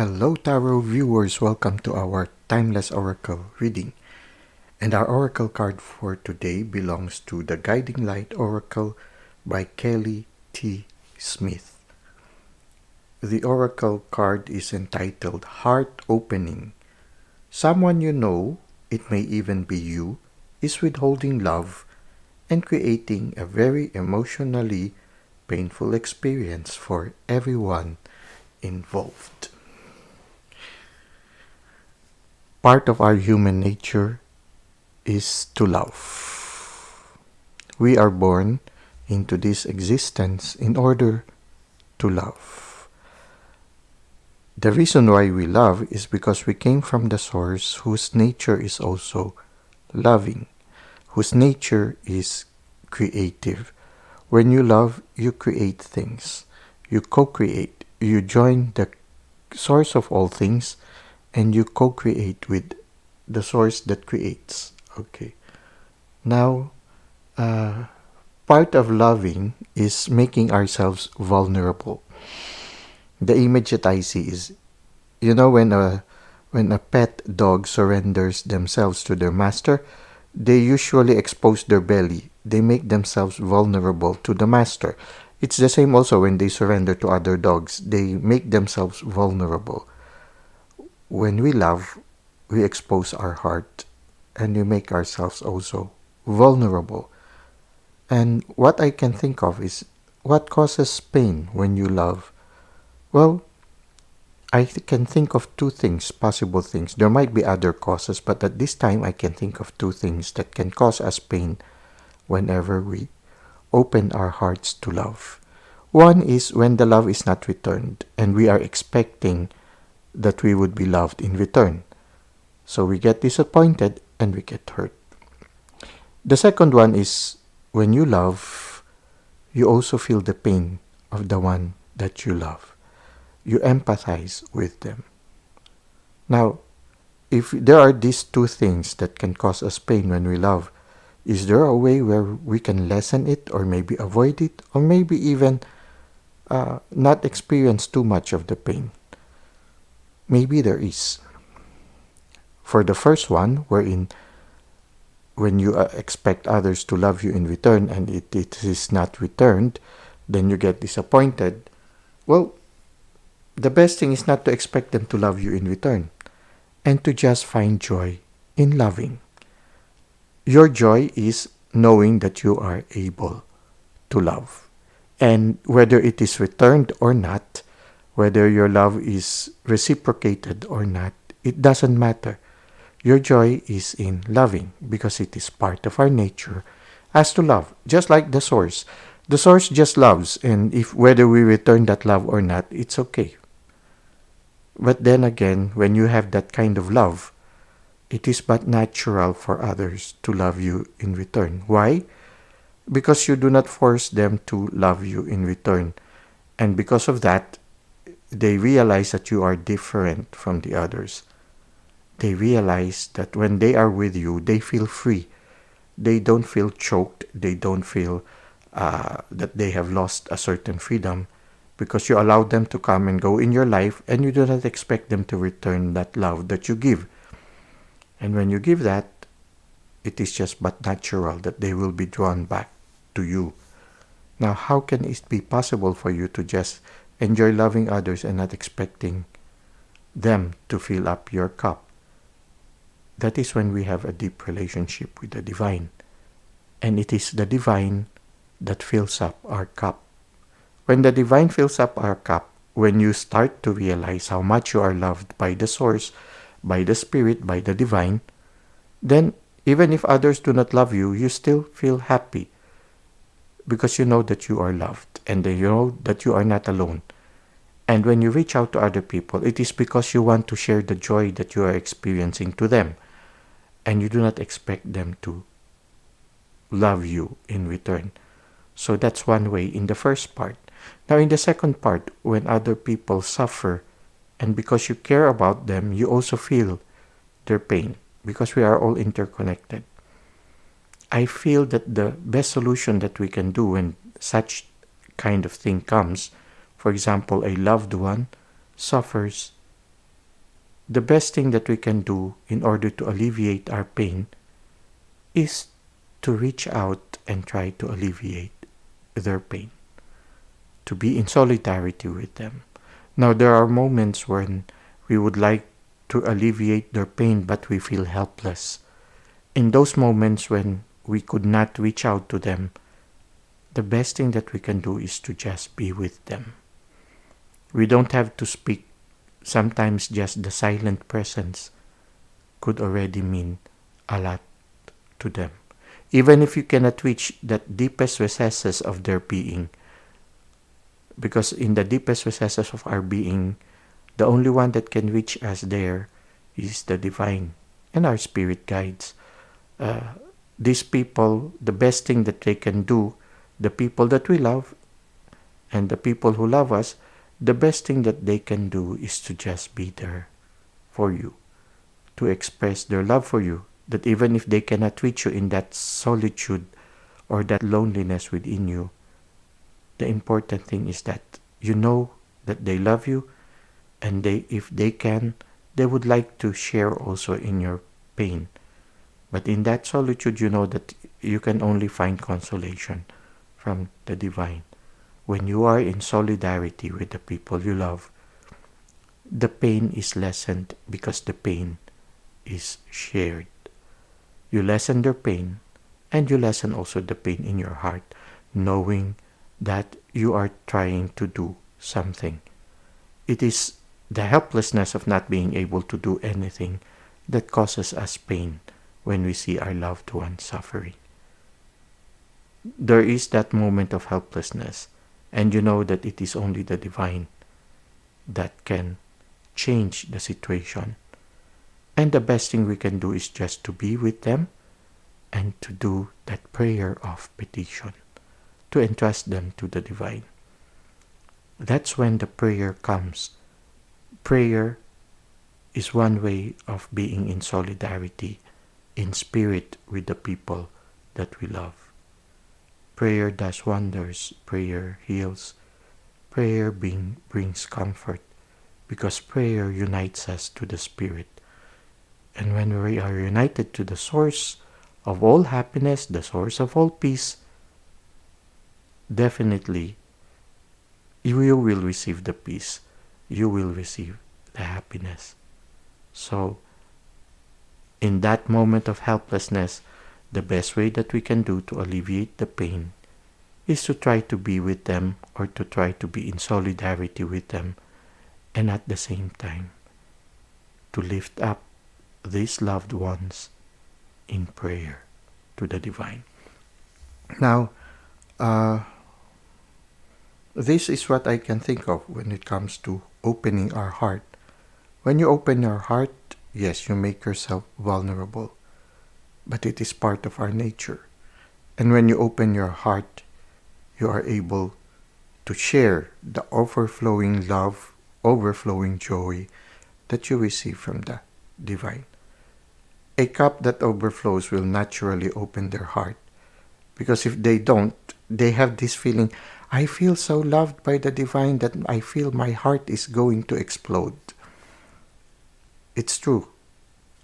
Hello, Tarot viewers. Welcome to our Timeless Oracle reading. And our Oracle card for today belongs to the Guiding Light Oracle by Kelly T. Smith. The Oracle card is entitled Heart Opening. Someone you know, it may even be you, is withholding love and creating a very emotionally painful experience for everyone involved. Part of our human nature is to love. We are born into this existence in order to love. The reason why we love is because we came from the source whose nature is also loving, whose nature is creative. When you love, you create things. You co-create. You join the source of all things and you co-create with the source that creates. Okay. Now, part of loving is making ourselves vulnerable. The image that I see is, when a pet dog surrenders themselves to their master, they usually expose their belly. They make themselves vulnerable to the master. It's the same also when they surrender to other dogs. They make themselves vulnerable. When we love, we expose our heart and we make ourselves also vulnerable. And what I can think of is what causes pain when you love. Well, I can think of two things, possible things. There might be other causes, but at this time I can think of two things that can cause us pain whenever we open our hearts to love. One is when the love is not returned and we are expecting that we would be loved in return. So we get disappointed and we get hurt. The second one is when you love, you also feel the pain of the one that you love. You empathize with them. Now, if there are these two things that can cause us pain when we love, is there a way where we can lessen it or maybe avoid it or maybe even not experience too much of the pain? Maybe there is. For the first one, wherein when you expect others to love you in return and it is not returned, then you get disappointed. Well, the best thing is not to expect them to love you in return and to just find joy in loving. Your joy is knowing that you are able to love. And whether it is returned or not, whether your love is reciprocated or not, it doesn't matter. Your joy is in loving because it is part of our nature as to love, just like the source. The source just loves, and if whether we return that love or not, it's okay. But then again, when you have that kind of love, it is but natural for others to love you in return. Why? Because you do not force them to love you in return. And because of that, they realize that you are different from the others. They realize that when they are with you, they feel free. They don't feel choked. They don't feel that they have lost a certain freedom because you allow them to come and go in your life and you do not expect them to return that love that you give. And when you give that, it is just but natural that they will be drawn back to you. Now, how can it be possible for you to just enjoy loving others and not expecting them to fill up your cup? That is when we have a deep relationship with the divine. And it is the divine that fills up our cup. When the divine fills up our cup, when you start to realize how much you are loved by the source, by the spirit, by the divine, then even if others do not love you, you still feel happy because you know that you are loved and you know that you are not alone. And when you reach out to other people, it is because you want to share the joy that you are experiencing to them. And you do not expect them to love you in return. So that's one way in the first part. Now in the second part, when other people suffer, and because you care about them, you also feel their pain, because we are all interconnected. I feel that the best solution that we can do when such kind of thing comes, for example, a loved one suffers the best thing that we can do in order to alleviate our pain is to reach out and try to alleviate their pain, to be in solidarity with them. Now, there are moments when we would like to alleviate their pain, but we feel helpless. In those moments when we could not reach out to them, the best thing that we can do is to just be with them. We don't have to speak. Sometimes just the silent presence could already mean a lot to them. Even if you cannot reach that deepest recesses of their being, because in the deepest recesses of our being, the only one that can reach us there is the divine and our spirit guides. These people, the best thing that they can do, the people that we love and the people who love us, the best thing that they can do is to just be there for you, to express their love for you, that even if they cannot reach you in that solitude or that loneliness within you, the important thing is that you know that they love you, and if they can, they would like to share also in your pain. But in that solitude, you know that you can only find consolation from the divine. When you are in solidarity with the people you love, the pain is lessened because the pain is shared. You lessen their pain, and you lessen also the pain in your heart, knowing that you are trying to do something. It is the helplessness of not being able to do anything that causes us pain when we see our loved ones suffering. There is that moment of helplessness, and you know that it is only the divine that can change the situation. And the best thing we can do is just to be with them and to do that prayer of petition, to entrust them to the divine. That's when the prayer comes. Prayer is one way of being in solidarity, in spirit with the people that we love. Prayer does wonders. Prayer heals. Prayer brings comfort, because prayer unites us to the Spirit. And when we are united to the source of all happiness, the source of all peace, definitely you will receive the peace. You will receive the happiness. So, in that moment of helplessness, the best way that we can do to alleviate the pain is to try to be with them, or to try to be in solidarity with them, and at the same time to lift up these loved ones in prayer to the divine. Now, this is what I can think of when it comes to opening our heart. When you open your heart, yes, you make yourself vulnerable, but it is part of our nature. And when you open your heart, you are able to share the overflowing love, overflowing joy that you receive from the divine. A cup that overflows will naturally open their heart, because if they don't, they have this feeling, I feel so loved by the divine that I feel my heart is going to explode. It's true.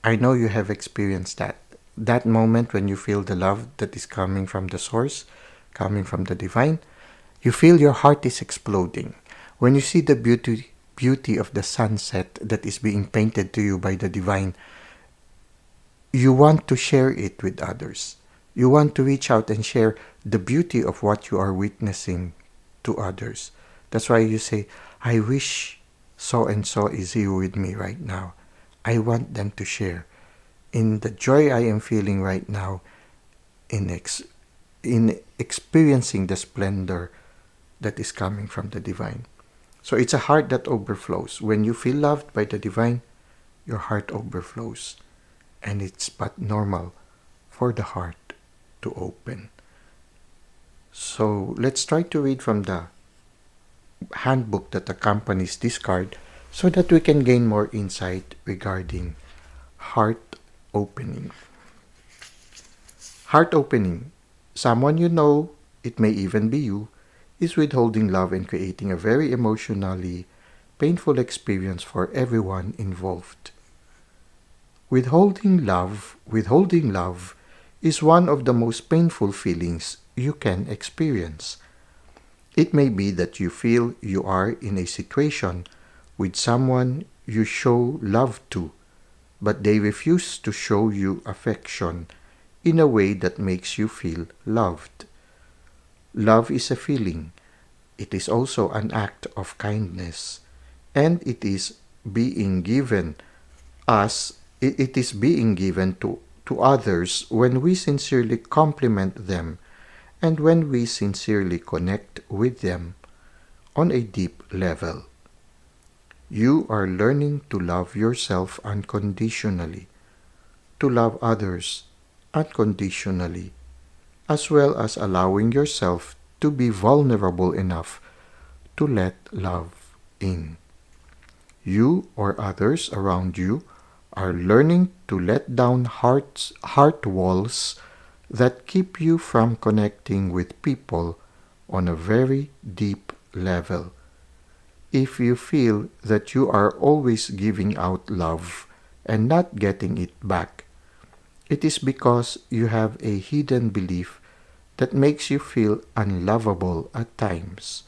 I know you have experienced that. That moment when you feel the love that is coming from the source, coming from the divine, you feel your heart is exploding. When you see the beauty of the sunset that is being painted to you by the divine, you want to share it with others. You want to reach out and share the beauty of what you are witnessing to others. That's why you say, I wish so and so is here with me right now. I want them to share in the joy I am feeling right now, in experiencing the splendor that is coming from the divine. So it's a heart that overflows. When you feel loved by the divine, your heart overflows. And it's but normal for the heart to open. So let's try to read from the handbook that accompanies this card, so that we can gain more insight regarding heart opening. Heart opening. Someone you know, it may even be you, is withholding love and creating a very emotionally painful experience for everyone involved. Withholding love is one of the most painful feelings you can experience. It may be that you feel you are in a situation with someone you show love to, but they refuse to show you affection in a way that makes you feel loved. Love is a feeling. It is also an act of kindness, and us it is being given to others when we sincerely compliment them and when we sincerely connect with them on a deep level. You are learning to love yourself unconditionally, to love others unconditionally, as well as allowing yourself to be vulnerable enough to let love in. You or others around you are learning to let down heart walls that keep you from connecting with people on a very deep level. If you feel that you are always giving out love and not getting it back, it is because you have a hidden belief that makes you feel unlovable at times.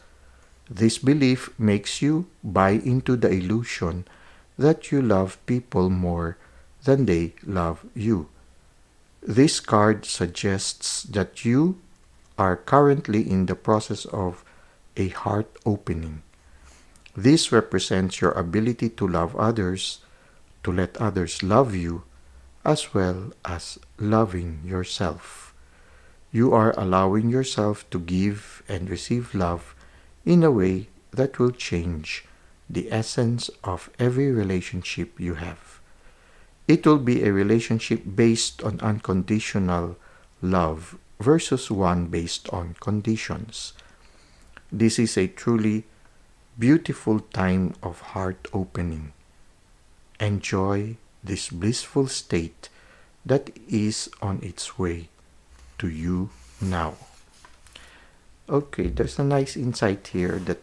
This belief makes you buy into the illusion that you love people more than they love you. This card suggests that you are currently in the process of a heart opening. This represents your ability to love others, to let others love you, as well as loving yourself. You are allowing yourself to give and receive love in a way that will change the essence of every relationship you have. It will be a relationship based on unconditional love versus one based on conditions. This is a truly beautiful time of heart opening. Enjoy this blissful state that is on its way to you now. Okay, there's a nice insight here that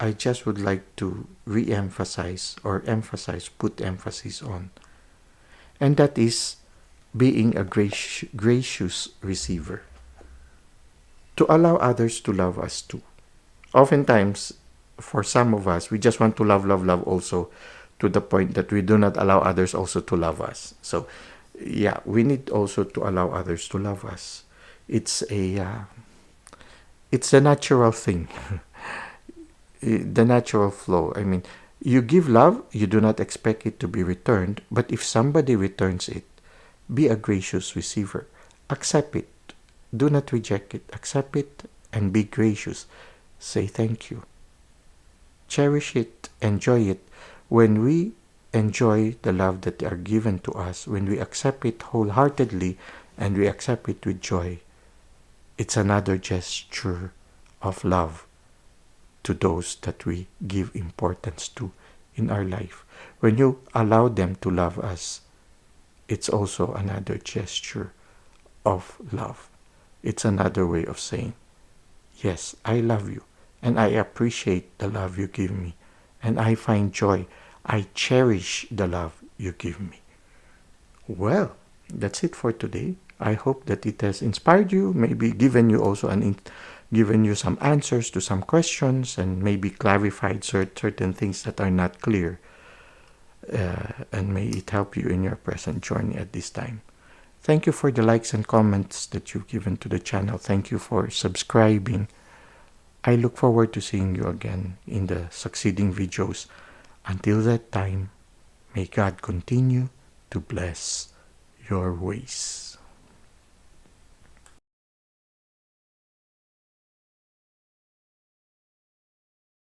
I just would like to re-emphasize or put emphasis on. And that is being a gracious receiver. To allow others to love us too. Oftentimes, for some of us, we just want to love, love, love also to the point that we do not allow others also to love us. So, yeah, we need also to allow others to love us. It's a natural thing, the natural flow. I mean, you give love, you do not expect it to be returned, but if somebody returns it, be a gracious receiver. Accept it. Do not reject it. Accept it and be gracious. Say thank you. Cherish it, enjoy it. When we enjoy the love that are given to us, when we accept it wholeheartedly and we accept it with joy, it's another gesture of love to those that we give importance to in our life. When you allow them to love us, it's also another gesture of love. It's another way of saying, yes, I love you and I appreciate the love you give me and I find joy. I cherish the love you give me. Well, that's it for today. I hope that it has inspired you, maybe given you also given you some answers to some questions and maybe clarified certain things that are not clear. And may it help you in your present journey at this time. Thank you for the likes and comments that you've given to the channel. Thank you for subscribing. I look forward to seeing you again in the succeeding videos. Until that time, may God continue to bless your ways.